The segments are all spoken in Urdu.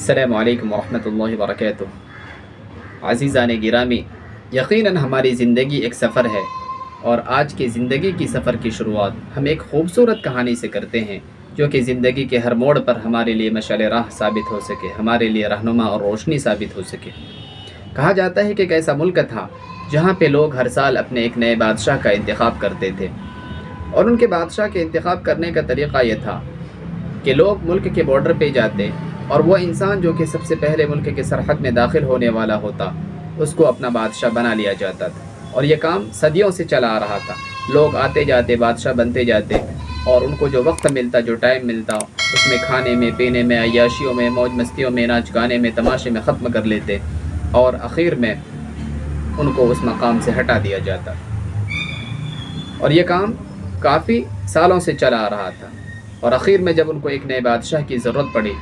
السلام علیکم ورحمۃ اللہ وبرکاتہ۔ عزیزان گرامی، یقیناً ہماری زندگی ایک سفر ہے، اور آج کی زندگی کی سفر کی شروعات ہم ایک خوبصورت کہانی سے کرتے ہیں جو کہ زندگی کے ہر موڑ پر ہمارے لیے مشعل راہ ثابت ہو سکے، ہمارے لیے رہنما اور روشنی ثابت ہو سکے۔ کہا جاتا ہے کہ ایک ایسا ملک تھا جہاں پہ لوگ ہر سال اپنے ایک نئے بادشاہ کا انتخاب کرتے تھے، اور ان کے بادشاہ کے انتخاب کرنے کا طریقہ یہ تھا کہ لوگ ملک کے بارڈر پہ جاتے اور وہ انسان جو کہ سب سے پہلے ملک کے سرحد میں داخل ہونے والا ہوتا اس کو اپنا بادشاہ بنا لیا جاتا تھا، اور یہ کام صدیوں سے چلا آ رہا تھا۔ لوگ آتے جاتے بادشاہ بنتے جاتے، اور ان کو جو وقت ملتا، جو ٹائم ملتا، اس میں کھانے میں، پینے میں، عیاشیوں میں، موج مستیوں میں، ناچ گانے میں، تماشے میں ختم کر لیتے، اور اخیر میں ان کو اس مقام سے ہٹا دیا جاتا، اور یہ کام کافی سالوں سے چلا آ رہا تھا۔ اور اخیر میں جب ان کو ایک نئے بادشاہ کی ضرورت پڑی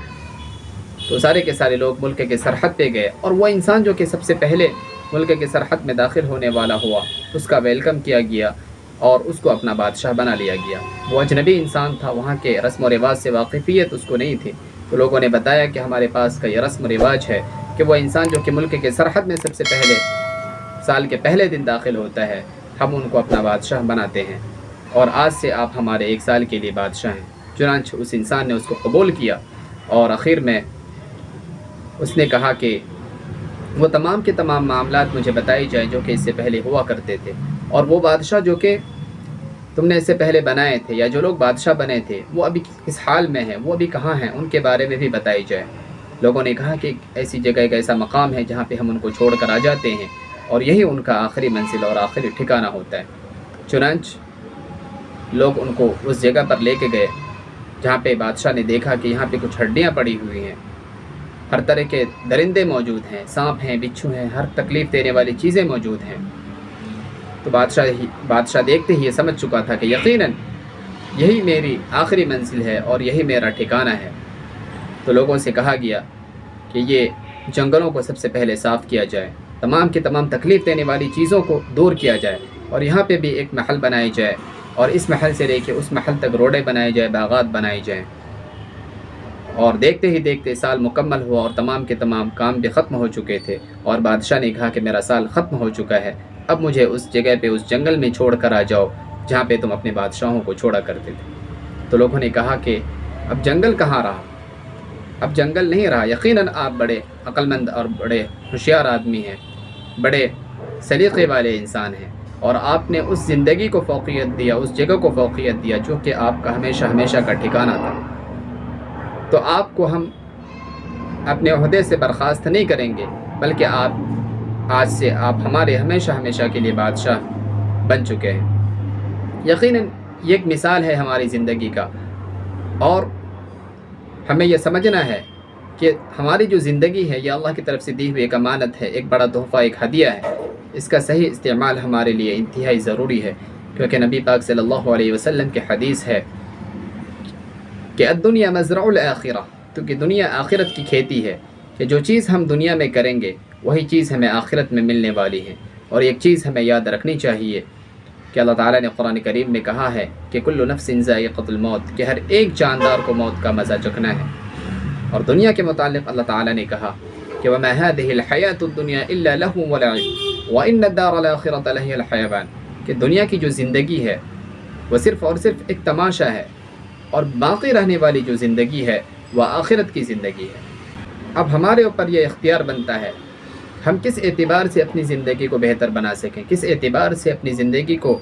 تو سارے کے سارے لوگ ملک کے سرحد پہ گئے، اور وہ انسان جو کہ سب سے پہلے ملک کے سرحد میں داخل ہونے والا ہوا اس کا ویلکم کیا گیا اور اس کو اپنا بادشاہ بنا لیا گیا۔ وہ اجنبی انسان تھا، وہاں کے رسم و رواج سے واقفیت اس کو نہیں تھی، تو لوگوں نے بتایا کہ ہمارے پاس کا یہ رسم و رواج ہے کہ وہ انسان جو کہ ملک کے سرحد میں سب سے پہلے سال کے پہلے دن داخل ہوتا ہے، ہم ان کو اپنا بادشاہ بناتے ہیں، اور آج سے آپ ہمارے ایک سال کے لیے بادشاہ ہیں۔ چنانچہ اس انسان نے اس کو قبول کیا، اور آخر میں اس نے کہا کہ وہ تمام کے تمام معاملات مجھے بتائی جائیں جو کہ اس سے پہلے ہوا کرتے تھے، اور وہ بادشاہ جو کہ تم نے اس سے پہلے بنائے تھے، یا جو لوگ بادشاہ بنے تھے، وہ ابھی کس حال میں ہیں، وہ ابھی کہاں ہیں، ان کے بارے میں بھی بتائی جائے۔ لوگوں نے کہا کہ ایسی جگہ ایک ایسا مقام ہے جہاں پہ ہم ان کو چھوڑ کر آ جاتے ہیں، اور یہی ان کا آخری منزل اور آخری ٹھکانہ ہوتا ہے۔ چنانچہ لوگ ان کو اس جگہ پر لے کے گئے جہاں پہ بادشاہ نے دیکھا کہ یہاں پہ کچھ ہڈیاں پڑی ہوئی ہیں، ہر طرح کے درندے موجود ہیں، سانپ ہیں، بچھو ہیں، ہر تکلیف دینے والی چیزیں موجود ہیں۔ تو بادشاہ دیکھتے ہی یہ سمجھ چکا تھا کہ یقیناً یہی میری آخری منزل ہے اور یہی میرا ٹھکانہ ہے۔ تو لوگوں سے کہا گیا کہ یہ جنگلوں کو سب سے پہلے صاف کیا جائے، تمام کی تمام تکلیف دینے والی چیزوں کو دور کیا جائے، اور یہاں پہ بھی ایک محل بنائے جائے، اور اس محل سے لے کے اس محل تک روڈیں بنائے جائے، باغات بنائے جائیں۔ اور دیکھتے ہی دیکھتے سال مکمل ہوا، اور تمام کے تمام کام بھی ختم ہو چکے تھے، اور بادشاہ نے کہا کہ میرا سال ختم ہو چکا ہے، اب مجھے اس جگہ پہ، اس جنگل میں چھوڑ کر آ جاؤ جہاں پہ تم اپنے بادشاہوں کو چھوڑا کرتے تھے۔ تو لوگوں نے کہا کہ اب جنگل کہاں رہا، اب جنگل نہیں رہا، یقیناً آپ بڑے عقل مند اور بڑے ہوشیار آدمی ہیں، بڑے سلیقے والے انسان ہیں، اور آپ نے اس زندگی کو فوقیت دیا، اس جگہ کو فوقیت دیا جو کہ آپ کا ہمیشہ ہمیشہ کا ٹھکانہ تھا۔ تو آپ کو ہم اپنے عہدے سے برخاست نہیں کریں گے، بلکہ آج سے آپ ہمارے ہمیشہ ہمیشہ کے لیے بادشاہ بن چکے ہیں۔ یقیناً یہ ایک مثال ہے ہماری زندگی کا، اور ہمیں یہ سمجھنا ہے کہ ہماری جو زندگی ہے یہ اللہ کی طرف سے دی ہوئی ایک امانت ہے، ایک بڑا تحفہ، ایک ہدیہ ہے۔ اس کا صحیح استعمال ہمارے لیے انتہائی ضروری ہے، کیونکہ نبی پاک صلی اللہ علیہ وسلم کی حدیث ہے کہ الدنیا مزرع الآخرہ، کیونکہ دنیا آخرت کی کھیتی ہے، کہ جو چیز ہم دنیا میں کریں گے وہی چیز ہمیں آخرت میں ملنے والی ہے۔ اور ایک چیز ہمیں یاد رکھنی چاہیے کہ اللہ تعالیٰ نے قرآن کریم میں کہا ہے کہ کل نفس ذائقۃ الموت، کہ ہر ایک جاندار کو موت کا مزہ چکھنا ہے۔ اور دنیا کے متعلق اللہ تعالیٰ نے کہا کہ وَمَا هَذِهِ الْحَيَاةُ الدُّنْيَا إِلَّا لَهْوٌ وَلَعِبٌ وَإِنَّ الدَّارَ الْآخِرَةَ لَهِيَ الْحَيَوَانُ، کہ دنیا کی جو زندگی ہے وہ صرف اور صرف ایک تماشا ہے، اور باقی رہنے والی جو زندگی ہے وہ آخرت کی زندگی ہے۔ اب ہمارے اوپر یہ اختیار بنتا ہے ہم کس اعتبار سے اپنی زندگی کو بہتر بنا سکیں، کس اعتبار سے اپنی زندگی کو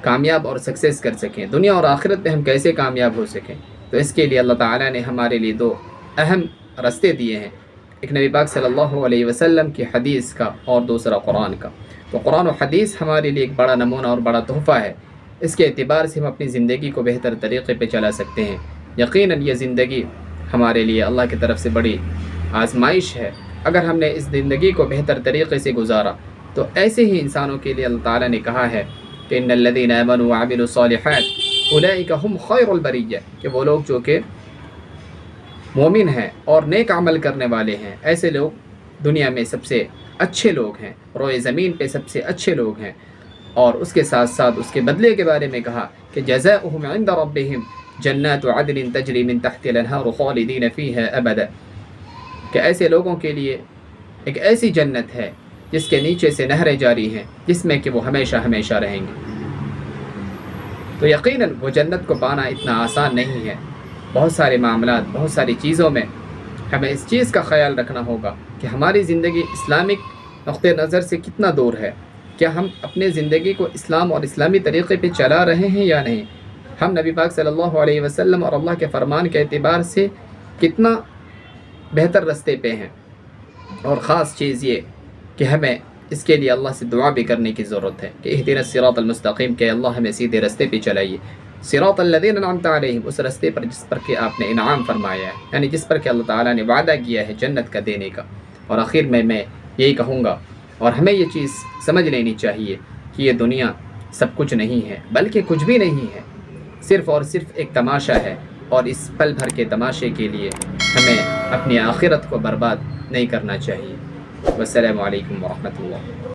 کامیاب اور سکسیس کر سکیں، دنیا اور آخرت میں ہم کیسے کامیاب ہو سکیں۔ تو اس کے لیے اللہ تعالیٰ نے ہمارے لیے دو اہم رستے دیے ہیں، ایک نبی پاک صلی اللہ علیہ وسلم کی حدیث کا، اور دوسرا قرآن کا۔ تو قرآن و حدیث ہمارے لیے ایک بڑا نمونہ اور بڑا تحفہ ہے، اس کے اعتبار سے ہم اپنی زندگی کو بہتر طریقے پہ چلا سکتے ہیں۔ یقیناً یہ زندگی ہمارے لیے اللہ کی طرف سے بڑی آزمائش ہے، اگر ہم نے اس زندگی کو بہتر طریقے سے گزارا تو ایسے ہی انسانوں کے لیے اللہ تعالیٰ نے کہا ہے کہ ان الذین آمنوا وعملوا الصالحات اولئک هم خیر البریہ، کہ وہ لوگ جو کہ مومن ہیں اور نیک عمل کرنے والے ہیں، ایسے لوگ دنیا میں سب سے اچھے لوگ ہیں، روئے زمین پہ سب سے اچھے لوگ ہیں۔ اور اس کے ساتھ ساتھ اس کے بدلے کے بارے میں کہا کہ جزاؤہم عند ربہم جنات عدن تجری من تحت الانہار خالدین فیہا ابدا، کہ ایسے لوگوں کے لیے ایک ایسی جنت ہے جس کے نیچے سے نہریں جاری ہیں، جس میں کہ وہ ہمیشہ ہمیشہ رہیں گے۔ تو یقیناً وہ جنت کو پانا اتنا آسان نہیں ہے۔ بہت سارے معاملات، بہت ساری چیزوں میں ہمیں اس چیز کا خیال رکھنا ہوگا کہ ہماری زندگی اسلامک نقطہ نظر سے کتنا دور ہے۔ کیا ہم اپنے زندگی کو اسلام اور اسلامی طریقے پہ چلا رہے ہیں یا نہیں؟ ہم نبی پاک صلی اللہ علیہ وسلم اور اللہ کے فرمان کے اعتبار سے کتنا بہتر رستے پہ ہیں؟ اور خاص چیز یہ کہ ہمیں اس کے لیے اللہ سے دعا بھی کرنے کی ضرورت ہے کہ اہدنا الصراط المستقیم، کہ اللہ ہمیں سیدھے رستے پہ چلائیے۔ صراط الذین انعمت علیہم، اس رستے پر جس پر کہ آپ نے انعام فرمایا ہے، یعنی جس پر کہ اللہ تعالیٰ نے وعدہ کیا ہے جنت کا دینے کا۔ اور آخر میں یہی کہوں گا، اور ہمیں یہ چیز سمجھ لینی چاہیے کہ یہ دنیا سب کچھ نہیں ہے، بلکہ کچھ بھی نہیں ہے، صرف اور صرف ایک تماشا ہے، اور اس پل بھر کے تماشے کے لیے ہمیں اپنی آخرت کو برباد نہیں کرنا چاہیے۔ والسلام علیکم ورحمۃ اللہ۔